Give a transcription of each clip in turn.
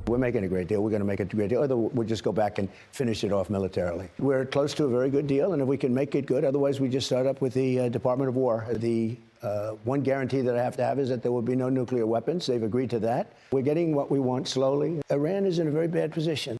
We're making a great deal. We're going to make it a great deal. Or we'll just go back and finish it off militarily. We're close to a very good deal, and if we can make it good, otherwise we just start up with the Department of War. The one guarantee that I have to have is that there will be no nuclear weapons. They've agreed to that. We're getting what we want slowly. Iran is in a very bad position.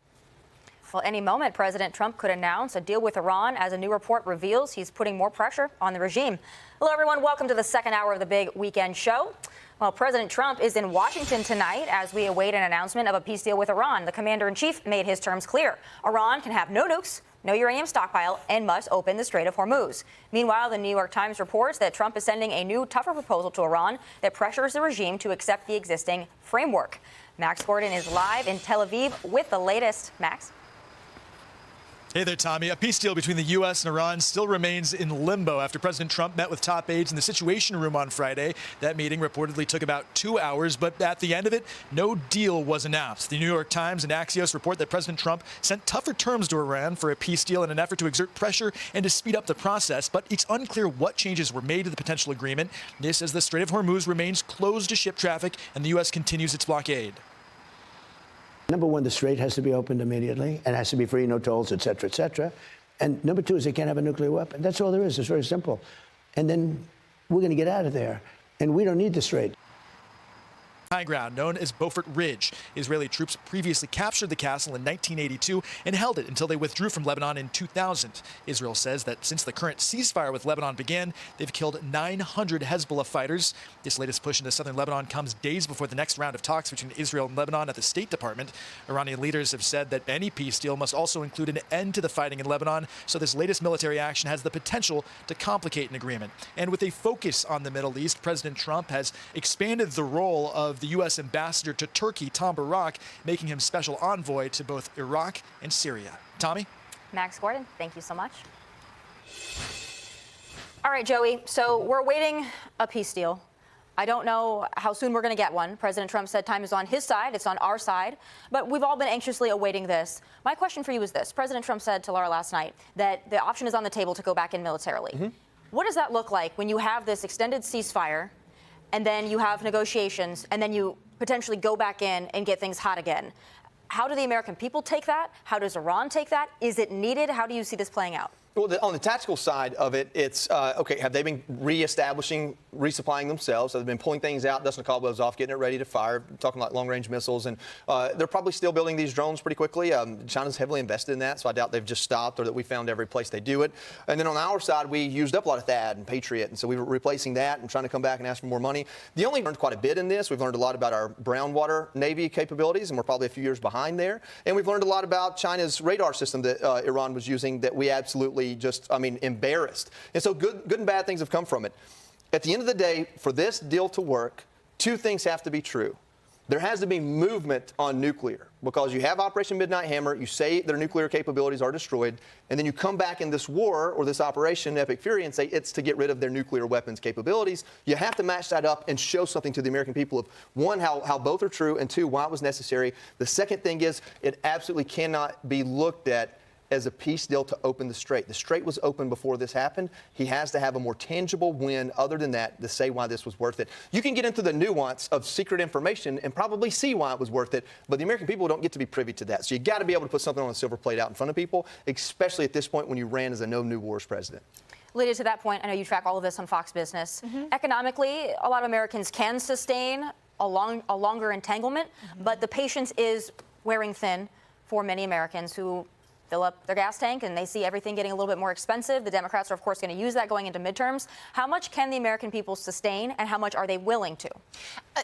Well, any moment, President Trump could announce a deal with Iran. As a new report reveals, he's putting more pressure on the regime. Hello, everyone. Welcome to the second hour of the big weekend show. Well, President Trump is in Washington tonight as we await an announcement of a peace deal with Iran. The commander-in-chief made his terms clear. Iran can have no nukes, no uranium stockpile, and must open the Strait of Hormuz. Meanwhile, the New York Times reports that Trump is sending a new, tougher proposal to Iran that pressures the regime to accept the existing framework. Max Gordon is live in Tel Aviv with the latest. Max? Hey there, Tommy. A peace deal between the U.S. and Iran still remains in limbo after President Trump met with top aides in the Situation Room on Friday. That meeting reportedly took about 2 hours, but at the end of it, no deal was announced. The New York Times and Axios report that President Trump sent tougher terms to Iran for a peace deal in an effort to exert pressure and to speed up the process, but it's unclear what changes were made to the potential agreement. This as the Strait of Hormuz remains closed to ship traffic and the U.S. continues its blockade. Number one, the strait has to be opened immediately and has to be free, no tolls, et cetera, et cetera. And number two is they can't have a nuclear weapon. That's all there is. It's very simple. And then we're going to get out of there. And we don't need the strait. High ground known as Beaufort Ridge. Israeli troops previously captured the castle in 1982 and held it until they withdrew from Lebanon in 2000. Israel says that since the current ceasefire with Lebanon began, they've killed 900 Hezbollah fighters. This latest push into southern Lebanon comes days before the next round of talks between Israel and Lebanon at the State Department. Iranian leaders have said that any peace deal must also include an end to the fighting in Lebanon, so this latest military action has the potential to complicate an agreement. And with a focus on the Middle East, President Trump has expanded the role of the U.S. ambassador to Turkey, Tom Barak, making him special envoy to both Iraq and Syria. Tommy? Max Gordon, thank you so much. All right, Joey, so we're awaiting a peace deal. I don't know how soon we're going to get one. President Trump said time is on his side. It's on our side. But we've all been anxiously awaiting this. My question for you is this. President Trump said to Laura last night that the option is on the table to go back in militarily. What does that look like when you have this extended ceasefire and then you have negotiations, and then you potentially go back in and get things hot again? How do the American people take that? How does Iran take that? Is it needed? How do you see this playing out? Well, on the tactical side of it, it's, okay, have they been reestablishing, resupplying themselves? Have they been pulling things out, dusting the cobwebs off, getting it ready to fire, talking like long-range missiles? And they're probably still building these drones pretty quickly. China's heavily invested in that, so I doubt they've just stopped or that we found every place they do it. And then on our side, we used up a lot of THAAD and Patriot, and so we were replacing that and trying to come back and ask for more money. The only learned quite a bit in this. We've learned a lot about our brown water Navy capabilities, and we're probably a few years behind there. And we've learned a lot about China's radar system that Iran was using that we absolutely just, embarrassed. And so good and bad things have come from it. At the end of the day, for this deal to work, two things have to be true. There has to be movement on nuclear because you have Operation Midnight Hammer, you say their nuclear capabilities are destroyed, and then you come back in this war or this Operation Epic Fury and say it's to get rid of their nuclear weapons capabilities. You have to match that up and show something to the American people of, one, how both are true, and two, why it was necessary. The second thing is it absolutely cannot be looked at as a peace deal to open the strait. The strait was open before this happened. He has to have a more tangible win other than that to say why this was worth it. You can get into the nuance of secret information and probably see why it was worth it, but the American people don't get to be privy to that. So you got to be able to put something on a silver plate out in front of people, especially at this point when you ran as a no new wars president. Lydia, to that point, I know you track all of this on Fox Business. Economically, a lot of Americans can sustain a longer entanglement, but the patience is wearing thin for many Americans who fill up their gas tank and they see everything getting a little bit more expensive. The Democrats are, of course, going to use that going into midterms. How much can the American people sustain, and how much are they willing to?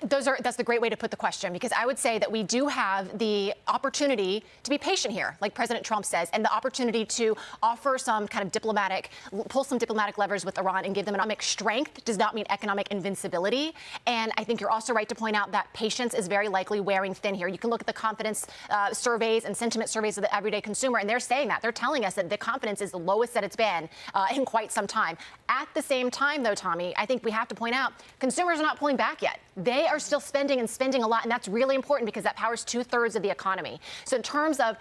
That's the great way to put the question, because I would say that we do have the opportunity to be patient here, like President Trump says, and the opportunity to offer some kind of pull some diplomatic levers with Iran and give them economic strength does not mean economic invincibility. And I think you're also right to point out that patience is very likely wearing thin here. You can look at the confidence surveys and sentiment surveys of the everyday consumer, and they're saying that. They're telling us that the confidence is the lowest that it's been in quite some time. At the same time, though, Tommy, I think we have to point out consumers are not pulling back yet. They are still spending and spending a lot, and that's really important because that powers 2/3 of the economy. So in terms of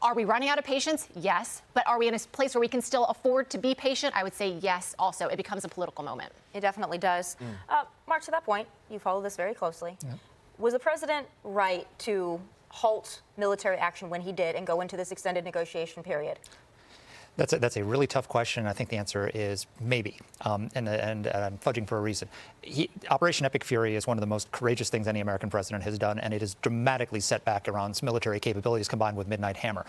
are we running out of patience? Yes. But are we in a place where we can still afford to be patient? I would say yes also. It becomes a political moment. It definitely does. Mark, to that point, you follow this very closely. Was the president right to halt military action when he did and go into this extended negotiation period? That's a really tough question. I think the answer is maybe, and I'm fudging for a reason. Operation Epic Fury is one of the most courageous things any American president has done, and it has dramatically set back Iran's military capabilities combined with Midnight Hammer.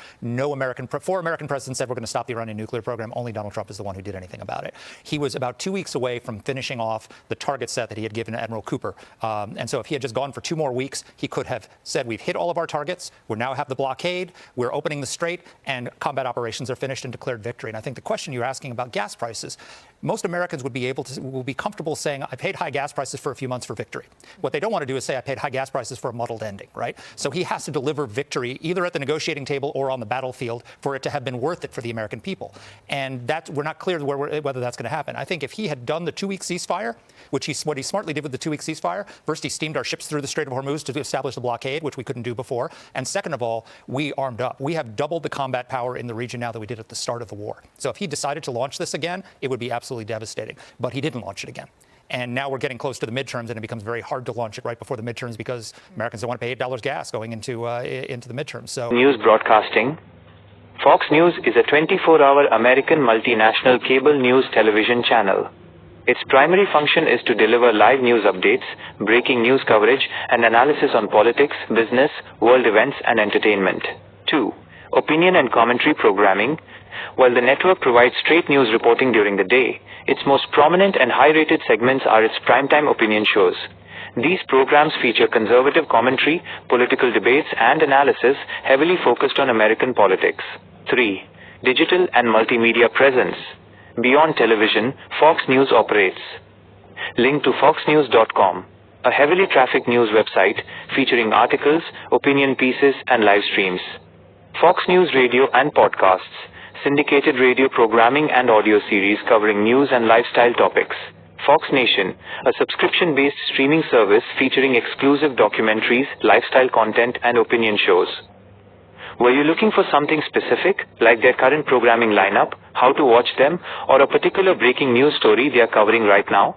Four American presidents said we're going to stop the Iranian nuclear program. Only Donald Trump is the one who did anything about it. He was about 2 weeks away from finishing off the target set that he had given to Admiral Cooper. And so if he had just gone for 2 more weeks, he could have said, we've hit all of our targets. We now have the blockade. We're opening the strait, and combat operations are finished and declared victory. And I think the question you're asking about gas prices, most Americans will be comfortable saying, I paid high gas prices for a few months for victory. What they don't want to do is say, I paid high gas prices for a muddled ending, right? So he has to deliver victory either at the negotiating table or on the battlefield for it to have been worth it for the American people. And we're not clear whether that's going to happen. I think if he had done the 2-week ceasefire, what he smartly did with the 2-week ceasefire, first he steamed our ships through the Strait of Hormuz to establish the blockade, which we couldn't do before. And second of all, we armed up. We have doubled the combat power in the region now that we did at the start of the war. So if he decided to launch this again, it would be absolutely devastating. But he didn't launch it again. And now we're getting close to the midterms, and it becomes very hard to launch it right before the midterms because Americans don't want to pay $8 gas going into the midterms. So News broadcasting. Fox News is a 24-hour American multinational cable news television channel. Its primary function is to deliver live news updates, breaking news coverage, and analysis on politics, business, world events, and entertainment. 2. Opinion and commentary programming. While the network provides straight news reporting during the day, its most prominent and high-rated segments are its primetime opinion shows. These programs feature conservative commentary, political debates, and analysis heavily focused on American politics. 3. Digital and multimedia presence. Beyond television, Fox News operates. Link to foxnews.com, a heavily trafficked news website featuring articles, opinion pieces, and live streams. Fox News Radio and podcasts, syndicated radio programming and audio series covering news and lifestyle topics. Fox Nation, a subscription-based streaming service featuring exclusive documentaries, lifestyle content, and opinion shows. Were you looking for something specific, like their current programming lineup, how to watch them, or a particular breaking news story they are covering right now?